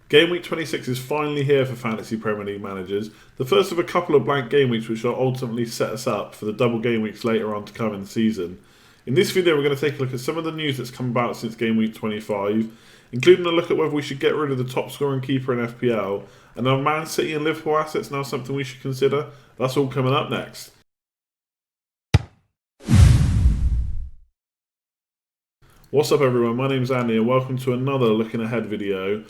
Game Week 26 is finally here for Fantasy Premier League managers, the first of a couple of blank game weeks which will ultimately set us up for the double game weeks later on to come in the season. In this video we're going to take a look at some of the news that's come about since Game Week 25, including a look at whether we should get rid of the top scoring keeper in FPL, and are Man City and Liverpool assets now something we should consider? That's all coming up next. What's up everyone, my name's Andy and welcome to another looking ahead video.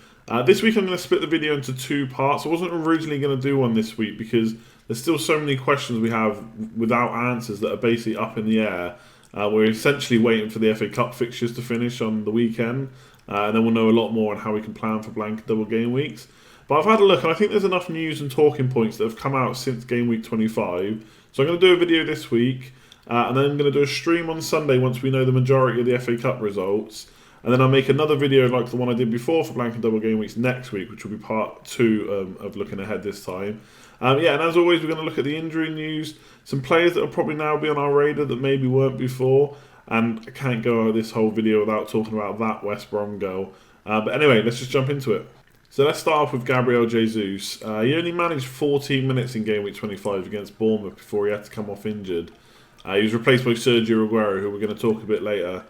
This week I'm going to split the video into two parts. I wasn't originally going to do one this week because there's still so many questions we have without answers that are basically up in the air. We're essentially waiting for the FA Cup fixtures to finish on the weekend, and then we'll know a lot more on how we can plan for blank double game weeks. But I've had a look and I think there's enough news and talking points that have come out since Game Week 25. So I'm going to do a video this week, and then I'm going to do a stream on Sunday once we know the majority of the FA Cup results. And then I'll make another video like the one I did before for blank and double game weeks next week, which will be part 2 of looking ahead this time. And as always, we're going to look at the injury news, some players that will probably now be on our radar that maybe weren't before. And I can't go over this whole video without talking about that West Brom goal. But anyway, let's just jump into it. So let's start off with Gabriel Jesus. He only managed 14 minutes in Game Week 25 against Bournemouth before he had to come off injured. He was replaced by Sergio Aguero, who we're going to talk a bit later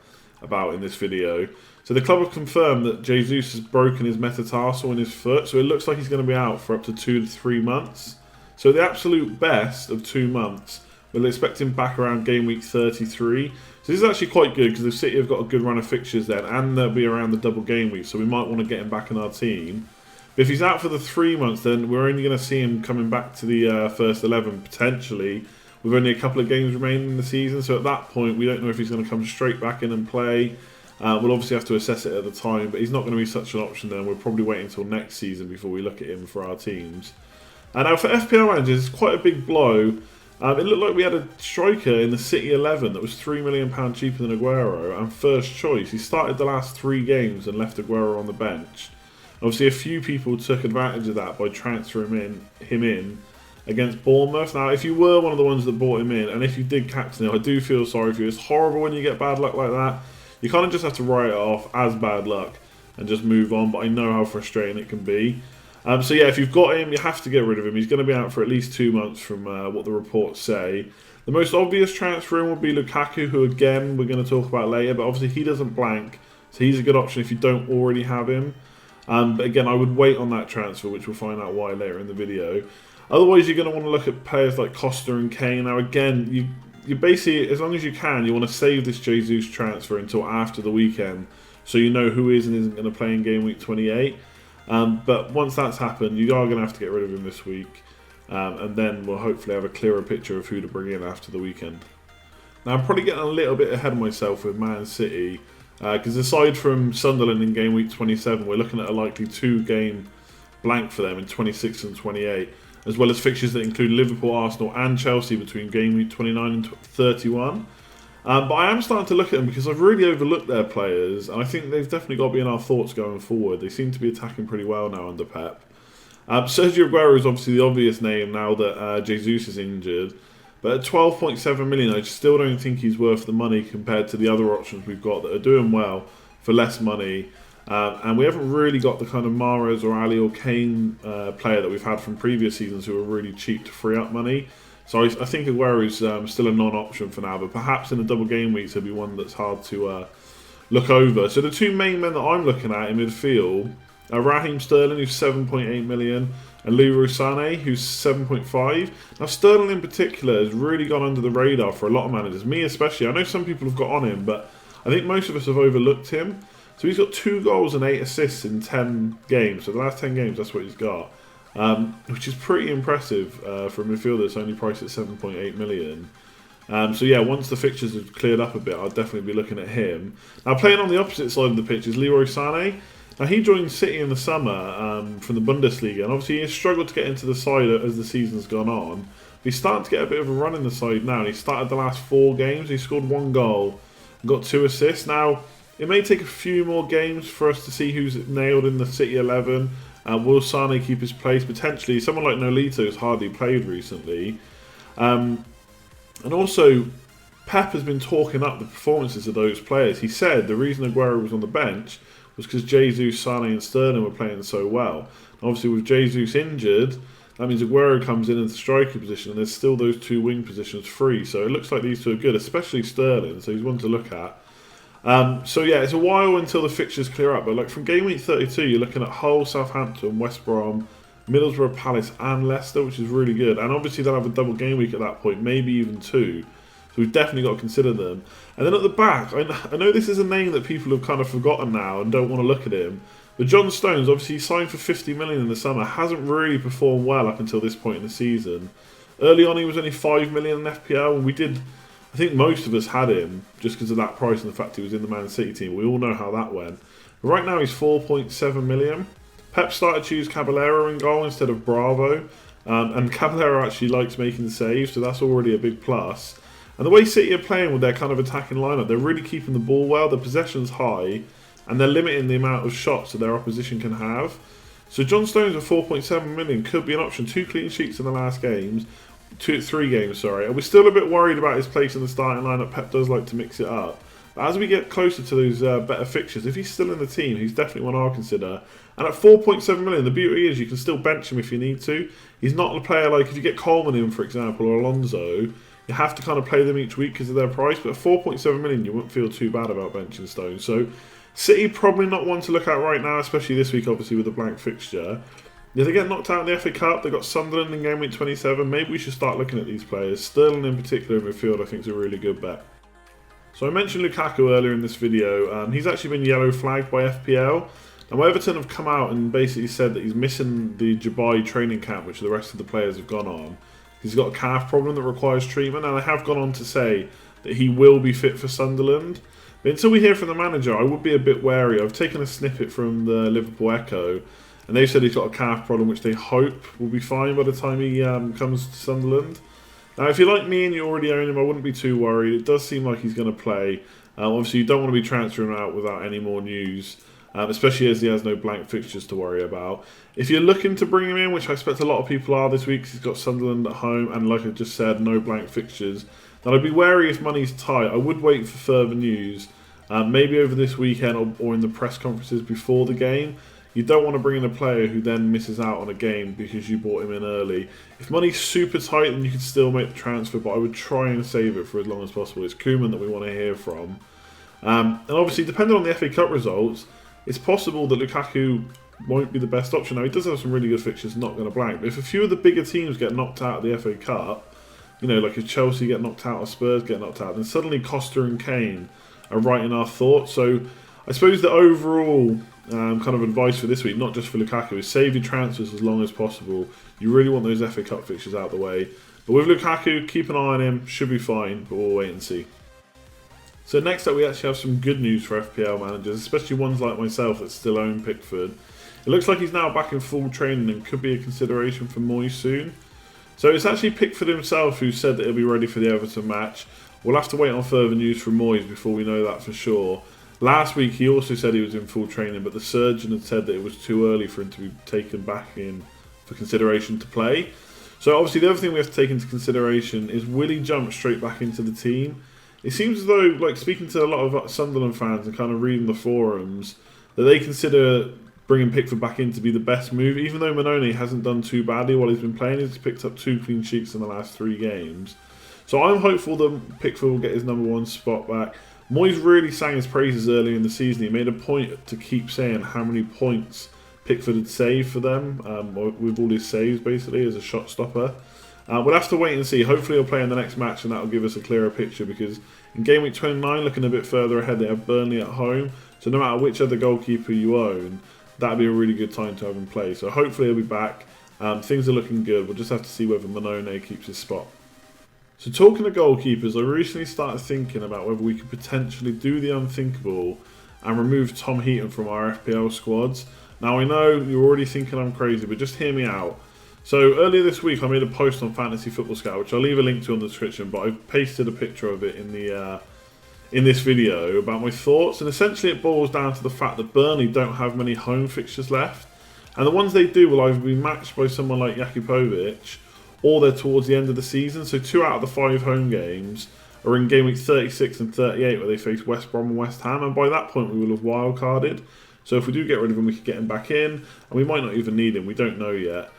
about in this video. So the club have confirmed that Jesus has broken his metatarsal in his foot, so it looks like he's going to be out for up to 2 to 3 months. So the absolute best of 2 months, we'll expect him back around Game Week 33. So this is actually quite good because the City have got a good run of fixtures then, and they'll be around the double game week, so we might want to get him back in our team. But if he's out for the 3 months, then we're only going to see him coming back to the first 11 potentially, with only a couple of games remaining in the season. So at that point, we don't know if he's going to come straight back in and play. We'll obviously have to assess it at the time, but he's not going to be such an option then. We'll probably wait until next season before we look at him for our teams. And now for FPL managers, it's quite a big blow. It looked like we had a striker in the City 11 that was £3 million cheaper than Aguero and first choice. He started the last 3 games and left Aguero on the bench. Obviously, a few people took advantage of that by transferring him in against Bournemouth. Now, if you were one of the ones that bought him in, and if you did captain him, I do feel sorry for you. It's horrible when you get bad luck like that. You kind of just have to write it off as bad luck and just move on, but I know how frustrating it can be. So yeah, if you've got him, you have to get rid of him. He's going to be out for at least 2 months from what the reports say. The most obvious transfer in would be Lukaku, who again, we're going to talk about later, but obviously he doesn't blank, so he's a good option if you don't already have him. But again, I would wait on that transfer, which we'll find out why later in the video. Otherwise, you're going to want to look at players like Costa and Kane. Now, again, you basically, as long as you can, you want to save this Jesus transfer until after the weekend, so you know who is and isn't going to play in Game Week 28. But once that's happened, you are going to have to get rid of him this week, and then we'll hopefully have a clearer picture of who to bring in after the weekend. Now, I'm probably getting a little bit ahead of myself with Man City, because aside from Sunderland in Game Week 27, we're looking at a likely 2-game blank for them in 26 and 28. As well as fixtures that include Liverpool, Arsenal and Chelsea between Game Week 29 and 31. But I am starting to look at them because I've really overlooked their players, and I think they've definitely got to be in our thoughts going forward. They seem to be attacking pretty well now under Pep. Sergio Aguero is obviously the obvious name now that Jesus is injured. But at 12.7 million, I still don't think he's worth the money compared to the other options we've got that are doing well for less money. And we haven't really got the kind of Mahrez or Ali or Kane player that we've had from previous seasons who are really cheap to free up money. So I think Aguero is still a non-option for now, but perhaps in the double game weeks he'll be one that's hard to look over. So the 2 main men that I'm looking at in midfield are Raheem Sterling, who's 7.8 million, and Leroy Sané, who's 7.5. Now Sterling in particular has really gone under the radar for a lot of managers, me especially. I know some people have got on him, but I think most of us have overlooked him. So he's got 2 goals and 8 assists in 10 games. So the last 10 games, that's what he's got. Which is pretty impressive for a midfielder that's only priced at 7.8 million. So yeah, once the fixtures have cleared up a bit, I'll definitely be looking at him. Now playing on the opposite side of the pitch is Leroy Sané. Now he joined City in the summer from the Bundesliga, and obviously he has struggled to get into the side as the season's gone on. He's starting to get a bit of a run in the side now, and he started the last 4 games. He scored 1 goal and got 2 assists. Now, it may take a few more games for us to see who's nailed in the City 11. Will Sané keep his place? Potentially. Someone like Nolito has hardly played recently. And also, Pep has been talking up the performances of those players. He said the reason Aguero was on the bench was because Jesus, Sane and Sterling were playing so well. Obviously with Jesus injured, that means Aguero comes in the striker position and there's still those two wing positions free. So it looks like these two are good, especially Sterling, so he's one to look at. So yeah, it's a while until the fixtures clear up, but like from game week 32, you're looking at Hull, Southampton, West Brom, Middlesbrough, Palace and Leicester, which is really good. And obviously they'll have a double game week at that point, maybe even two. So we've definitely got to consider them. And then at the back, I know this is a name that people have kind of forgotten now and don't want to look at him. But John Stones, obviously he signed for 50 million in the summer, hasn't really performed well up until this point in the season. Early on he was only 5 million in FPL, and I think most of us had him just because of that price and the fact he was in the Man City team. We all know how that went. But right now he's 4.7 million. Pep started to choose Caballero in goal instead of Bravo. And Caballero actually likes making the saves, so that's already a big plus. And the way City are playing with their kind of attacking lineup, they're really keeping the ball well, the possession's high, and they're limiting the amount of shots that their opposition can have. So John Stones at 4.7 million could be an option. 2 clean sheets in the last games. 3 games, sorry. And we're still a bit worried about his place in the starting lineup. Pep does like to mix it up. But as we get closer to those better fixtures, if he's still in the team, he's definitely one I'll consider. And at 4.7 million, the beauty is you can still bench him if you need to. He's not a player like if you get Coleman in, for example, or Alonso, you have to kind of play them each week because of their price. But at 4.7 million, you wouldn't feel too bad about benching Stones. So City probably not one to look at right now, especially this week, obviously, with the blank fixture. If they get knocked out in the FA Cup, they've got Sunderland in game week 27. Maybe we should start looking at these players. Sterling in particular in midfield, I think, is a really good bet. So I mentioned Lukaku earlier in this video. He's actually been yellow flagged by FPL. Now Everton have come out and basically said that he's missing the Dubai training camp, which the rest of the players have gone on. He's got a calf problem that requires treatment, and they have gone on to say that he will be fit for Sunderland. But until we hear from the manager, I would be a bit wary. I've taken a snippet from the Liverpool Echo, and they've said he's got a calf problem, which they hope will be fine by the time he comes to Sunderland. Now, if you're like me and you already own him, I wouldn't be too worried. It does seem like he's going to play. Obviously, you don't want to be transferring him out without any more news, especially as he has no blank fixtures to worry about. If you're looking to bring him in, which I expect a lot of people are this week, 'cause he's got Sunderland at home, and like I just said, no blank fixtures, then I'd be wary if money's tight. I would wait for further news, maybe over this weekend or in the press conferences before the game. You don't want to bring in a player who then misses out on a game because you bought him in early. If money's super tight, then you can still make the transfer, but I would try and save it for as long as possible. It's Koeman that we want to hear from. And obviously, depending on the FA Cup results, it's possible that Lukaku won't be the best option. Now, he does have some really good fixtures, not going to blank. But if a few of the bigger teams get knocked out of the FA Cup, you know, like if Chelsea get knocked out or Spurs get knocked out, then suddenly Costa and Kane are right in our thoughts. So I suppose the overall kind of advice for this week, not just for Lukaku, is save your transfers as long as possible. You really want those FA Cup fixtures out of the way. But with Lukaku, keep an eye on him. Should be fine, but we'll wait and see. So next up, we actually have some good news for FPL managers, especially ones like myself that still own Pickford. It looks like he's now back in full training and could be a consideration for Moyes soon. So it's actually Pickford himself who said that he'll be ready for the Everton match. We'll have to wait on further news from Moyes before we know that for sure. Last week he also said he was in full training, but the surgeon had said that it was too early for him to be taken back in for consideration to play. So obviously the other thing we have to take into consideration is, will he jump straight back into the team? It seems as though, like speaking to a lot of Sunderland fans and kind of reading the forums, that they consider bringing Pickford back in to be the best move, even though Manone hasn't done too badly while he's been playing. He's picked up 2 clean sheets in the last 3 games. So I'm hopeful that Pickford will get his #1 spot back. Moyes really sang his praises earlier in the season. He made a point to keep saying how many points Pickford had saved for them, with all his saves basically as a shot stopper. We'll have to wait and see. Hopefully he'll play in the next match and that will give us a clearer picture, because in game week 29, looking a bit further ahead, they have Burnley at home. So no matter which other goalkeeper you own, that'd be a really good time to have him play. So hopefully he'll be back. Things are looking good. We'll just have to see whether Manone keeps his spot. So talking to goalkeepers, I recently started thinking about whether we could potentially do the unthinkable and remove Tom Heaton from our FPL squads. Now I know you're already thinking I'm crazy, but just hear me out. So earlier this week I made a post on Fantasy Football Scout, which I'll leave a link to in the description, but I've pasted a picture of it in this video about my thoughts, and essentially it boils down to the fact that Burnley don't have many home fixtures left, and the ones they do will either be matched by someone like Jakupovic, or they're towards the end of the season. So 2 out of the 5 home games are in game week 36 and 38, where they face West Brom and West Ham, and by that point we will have wildcarded. So if we do get rid of him, we could get him back in, and we might not even need him. We don't know yet.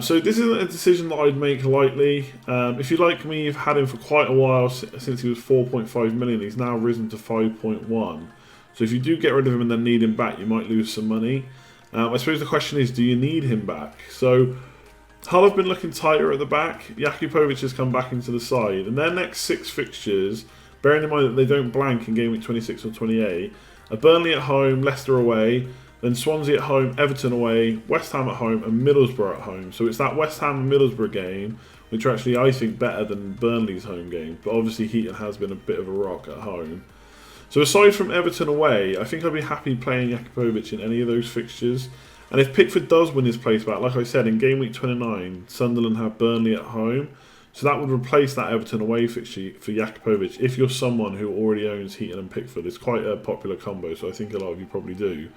So this isn't a decision that I'd make lightly. If you like me, you've had him for quite a while, since he was 4.5 million. He's now risen to 5.1. So if you do get rid of him and then need him back, you might lose some money. I suppose the question is, do you need him back? So Hull have been looking tighter at the back. Jakupovic has come back into the side. And their next 6 fixtures, bearing in mind that they don't blank in game week 26 or 28, are Burnley at home, Leicester away, then Swansea at home, Everton away, West Ham at home, and Middlesbrough at home. So it's that West Ham and Middlesbrough game, which are actually, I think, better than Burnley's home game. But obviously Heaton has been a bit of a rock at home. So aside from Everton away, I think I'd be happy playing Jakupovic in any of those fixtures. And if Pickford does win his place back, like I said, in game week 29, Sunderland have Burnley at home. So that would replace that Everton away fixture for Jakupovic if you're someone who already owns Heaton and Pickford. It's quite a popular combo, so I think a lot of you probably do.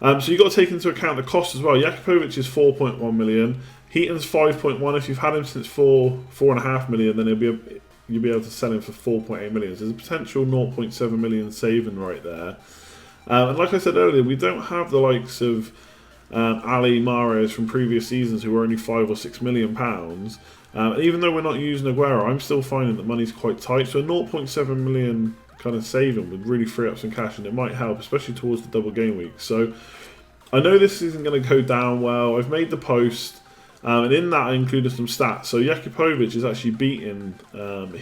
So you've got to take into account the cost as well. Jakupovic is 4.1 million. Heaton's 5.1. If you've had him since 4.5 million, then you'll be able to sell him for 4.8 million. So there's a potential 0.7 million saving right there. And like I said earlier, we don't have the likes of Ali Mahrez from previous seasons who were only £5 or £6 million. And even though we're not using Aguero, I'm still finding that money's quite tight. So a 0.7 million kind of saving would really free up some cash, and it might help, especially towards the double game week. So I know this isn't going to go down well. I've made the post, and in that I included some stats. So Jakupovic is actually beating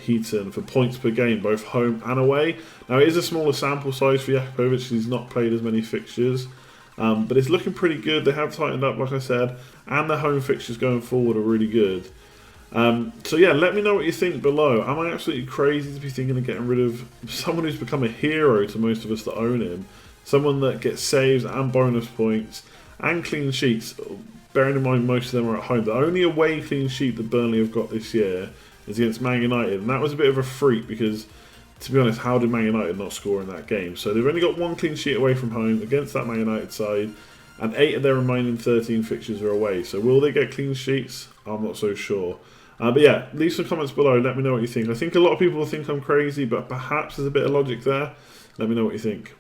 Heaton for points per game, both home and away. Now it is a smaller sample size for Jakupovic because he's not played as many fixtures. But it's looking pretty good. They have tightened up, like I said, and their home fixtures going forward are really good. So yeah, let me know what you think below. Am I absolutely crazy to be thinking of getting rid of someone who's become a hero to most of us that own him? Someone that gets saves and bonus points and clean sheets, bearing in mind most of them are at home. The only away clean sheet that Burnley have got this year is against Man United, and that was a bit of a freak because, to be honest, how did Man United not score in that game? So they've only got 1 clean sheet away from home against that Man United side, and 8 of their remaining 13 fixtures are away. So will they get clean sheets? I'm not so sure. But yeah, leave some comments below. Let me know what you think. I think a lot of people will think I'm crazy, but perhaps there's a bit of logic there. Let me know what you think.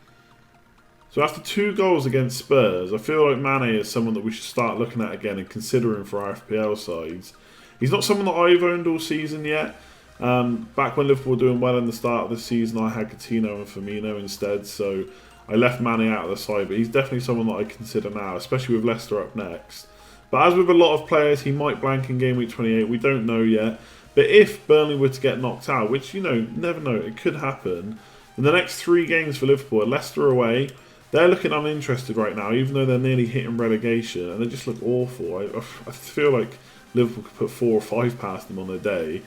So after 2 goals against Spurs, I feel like Mane is someone that we should start looking at again and considering for our FPL sides. He's not someone that I've owned all season yet. Back when Liverpool were doing well in the start of the season, I had Coutinho and Firmino instead, so I left Mane out of the side, but he's definitely someone that I consider now, especially with Leicester up next. But as with a lot of players, he might blank in game week 28, we don't know yet. But if Burnley were to get knocked out, which, you know, never know, it could happen, in the next 3 games for Liverpool, Leicester away, they're looking uninterested right now, even though they're nearly hitting relegation, and they just look awful. I feel like Liverpool could put 4 or 5 past them on their day.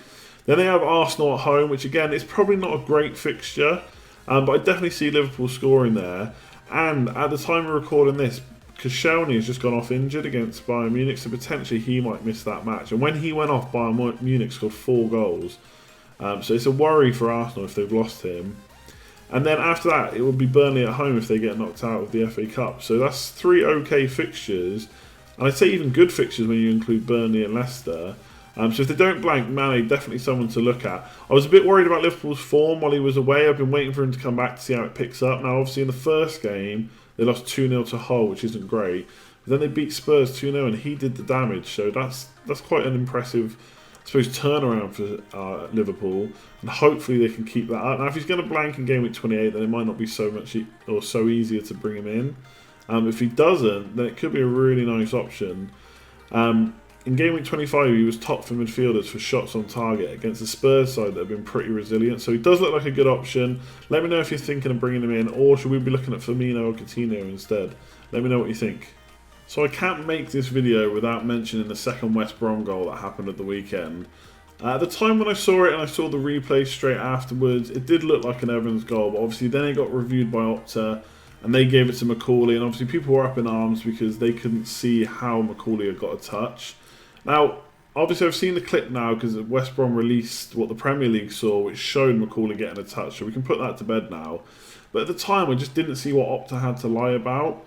Then they have Arsenal at home, which again is probably not a great fixture, but I definitely see Liverpool scoring there. And at the time of recording this, Koscielny has just gone off injured against Bayern Munich, so potentially he might miss that match. And when he went off, Bayern Munich scored 4 goals. So it's a worry for Arsenal if they've lost him. And then after that, it will be Burnley at home if they get knocked out of the FA Cup. So that's 3 okay fixtures. And I'd say even good fixtures when you include Burnley and Leicester. So if they don't blank, Mane, definitely someone to look at. I was a bit worried about Liverpool's form while he was away. I've been waiting for him to come back to see how it picks up. Now, obviously, in the first game, they lost 2-0 to Hull, which isn't great. But then they beat Spurs 2-0, and he did the damage. So that's quite an impressive, I suppose, turnaround for Liverpool. And hopefully they can keep that up. Now, if he's going to blank in game week 28, then it might not be so much or so easier to bring him in. If he doesn't, then it could be a really nice option. In game week 25, he was top for midfielders for shots on target against the Spurs side that have been pretty resilient. So he does look like a good option. Let me know if you're thinking of bringing him in, or should we be looking at Firmino or Coutinho instead? Let me know what you think. So I can't make this video without mentioning the second West Brom goal that happened at the weekend. At the time when I saw it and I saw the replay straight afterwards, it did look like an Evans goal, but obviously then it got reviewed by Opta, and they gave it to McCauley, and obviously people were up in arms because they couldn't see how McCauley had got a touch. Now, obviously I've seen the clip now because West Brom released what the Premier League saw, which showed McCauley getting a touch, so we can put that to bed now. But at the time, I just didn't see what Opta had to lie about.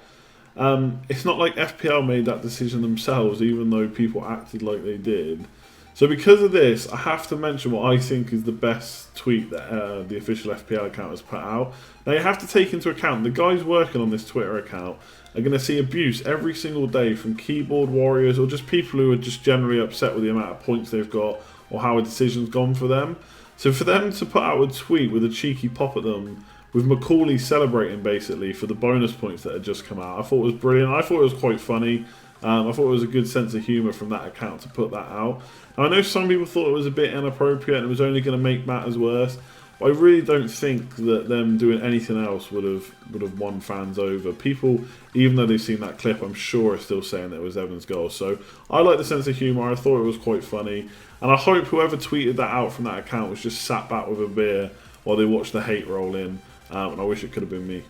It's not like FPL made that decision themselves, even though people acted like they did. So because of this, I have to mention what I think is the best tweet that the official FPL account has put out. Now you have to take into account the guys working on this Twitter account are going to see abuse every single day from keyboard warriors or just people who are just generally upset with the amount of points they've got or how a decision's gone for them. So for them to put out a tweet with a cheeky pop at them, with Macaulay celebrating basically for the bonus points that had just come out, I thought it was brilliant. I thought it was quite funny. I thought it was a good sense of humour from that account to put that out. Now, I know some people thought it was a bit inappropriate and it was only going to make matters worse, but I really don't think that them doing anything else would have won fans over. People, even though they've seen that clip, I'm sure are still saying that it was Evan's goal. So I like the sense of humour. I thought it was quite funny, and I hope whoever tweeted that out from that account was just sat back with a beer while they watched the hate roll in. And I wish it could have been me.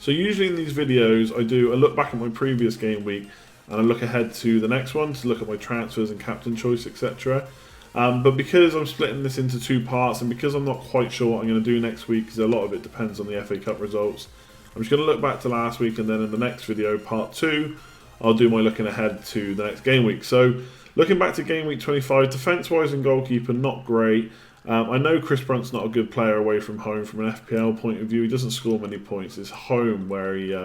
So usually in these videos, I do a look back at my previous game week and I look ahead to the next one to look at my transfers and captain choice, etc. But because I'm splitting this into two parts and because I'm not quite sure what I'm going to do next week, because a lot of it depends on the FA Cup results, I'm just going to look back to last week, and then in the next video, part 2, I'll do my looking ahead to the next game week. So looking back to game week 25, defence-wise and goalkeeper, not great. I know Chris Brunt's not a good player away from home from an FPL point of view. He doesn't score many points. It's home where he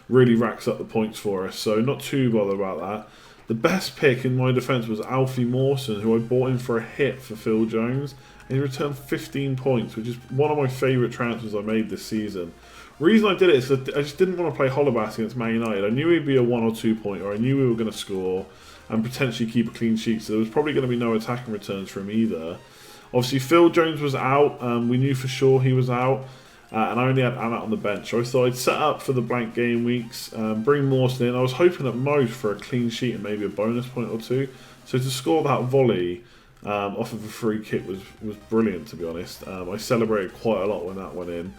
really racks up the points for us, so not too bothered about that. The best pick in my defence was Alfie Mawson, who I bought in for a hit for Phil Jones, and he returned 15 points, which is one of my favourite transfers I made this season. The reason I did it is that I just didn't want to play Holobas against Man United. I knew he'd be a 1 or 2 pointer. I knew we were going to score and potentially keep a clean sheet, so there was probably going to be no attacking returns for him either. Obviously, Phil Jones was out. We knew for sure he was out. And I only had Anna on the bench. So I thought I'd set up for the blank game weeks, bring Mawson in. I was hoping at most for a clean sheet and maybe a bonus point or two. So to score that volley off of a free kick was brilliant, to be honest. I celebrated quite a lot when that went in.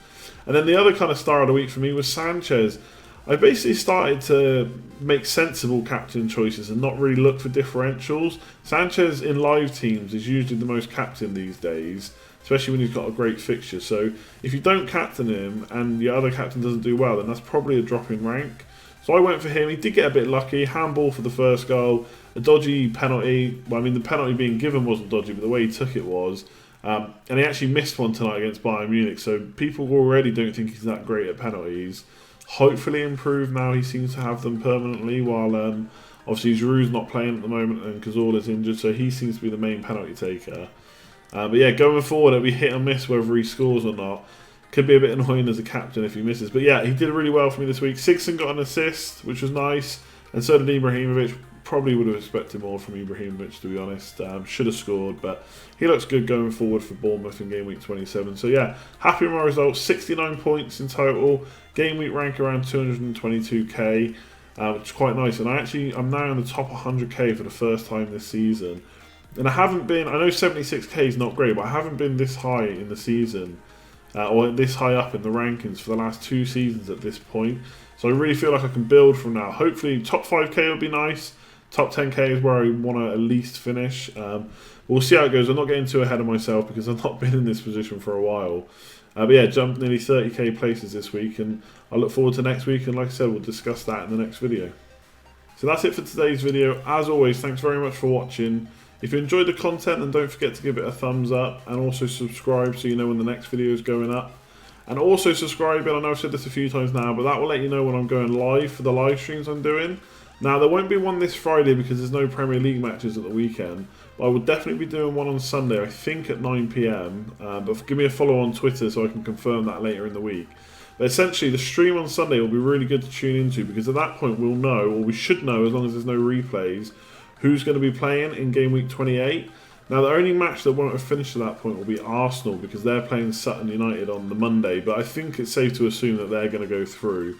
And then the other kind of star of the week for me was Sanchez. I basically started to make sensible captain choices and not really look for differentials. Sanchez in live teams is usually the most captain these days, especially when he's got a great fixture. So if you don't captain him and your other captain doesn't do well, then that's probably a drop in rank. So I went for him. He did get a bit lucky. Handball for the first goal. A dodgy penalty. Well, I mean, the penalty being given wasn't dodgy, but the way he took it was. And he actually missed one tonight against Bayern Munich. So people already don't think he's that great at penalties. Hopefully improve now. He seems to have them permanently, while obviously Giroud's not playing at the moment and Cazorla's injured, so he seems to be the main penalty taker. But yeah, going forward, it'll be hit and miss whether he scores or not. Could be a bit annoying as a captain if he misses. But yeah, he did really well for me this week. Sigson got an assist, which was nice, and so did Ibrahimovic. Probably would have expected more from Ibrahimovic, to be honest. Should have scored, but he looks good going forward for Bournemouth in game week 27. So yeah, happy with my results. 69 points in total. Game week rank around 222k, which is quite nice. And I'm now in the top 100k for the first time this season. And I haven't been, I know 76k is not great, but I haven't been this high in the season, or this high up in the rankings for the last 2 seasons at this point. So I really feel like I can build from now. Hopefully top 5k would be nice. Top 10k is where I want to at least finish. We'll see how it goes. I'm not getting too ahead of myself because I've not been in this position for a while. But yeah, jumped nearly 30k places this week, and I look forward to next week, and like I said, we'll discuss that in the next video. So that's it for today's video. As always, thanks very much for watching. If you enjoyed the content, then don't forget to give it a thumbs up, and also subscribe so you know when the next video is going up. And also subscribe, and I know I've said this a few times now, but that will let you know when I'm going live for the live streams I'm doing. Now, there won't be one this Friday because there's no Premier League matches at the weekend, but I will definitely be doing one on Sunday, I think at 9 PM. But give me a follow on Twitter so I can confirm that later in the week. But essentially, the stream on Sunday will be really good to tune into because at that point we'll know, or we should know as long as there's no replays, who's going to be playing in game week 28. Now, the only match that won't have finished at that point will be Arsenal because they're playing Sutton United on the Monday, but I think it's safe to assume that they're going to go through.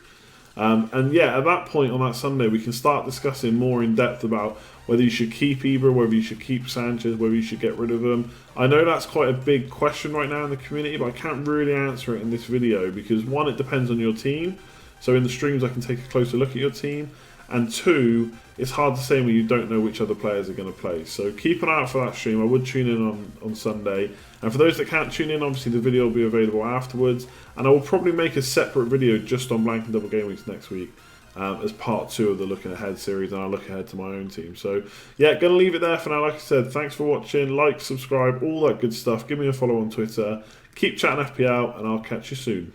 And yeah, at that point on that Sunday, we can start discussing more in depth about whether you should keep Ibra, whether you should keep Sanchez, whether you should get rid of them. I know that's quite a big question right now in the community, but I can't really answer it in this video because 1, it depends on your team. So in the streams, I can take a closer look at your team. And 2, it's hard to say when you don't know which other players are going to play. So keep an eye out for that stream. I would tune in on Sunday. And for those that can't tune in, obviously the video will be available afterwards. And I will probably make a separate video just on blank and double game weeks next week. as part 2 of the Looking Ahead series, and I look ahead to my own team. So yeah, gonna leave it there for now. Like I said, thanks for watching, like, subscribe, all that good stuff. Give me a follow on Twitter. Keep chatting FPL, and I'll catch you soon.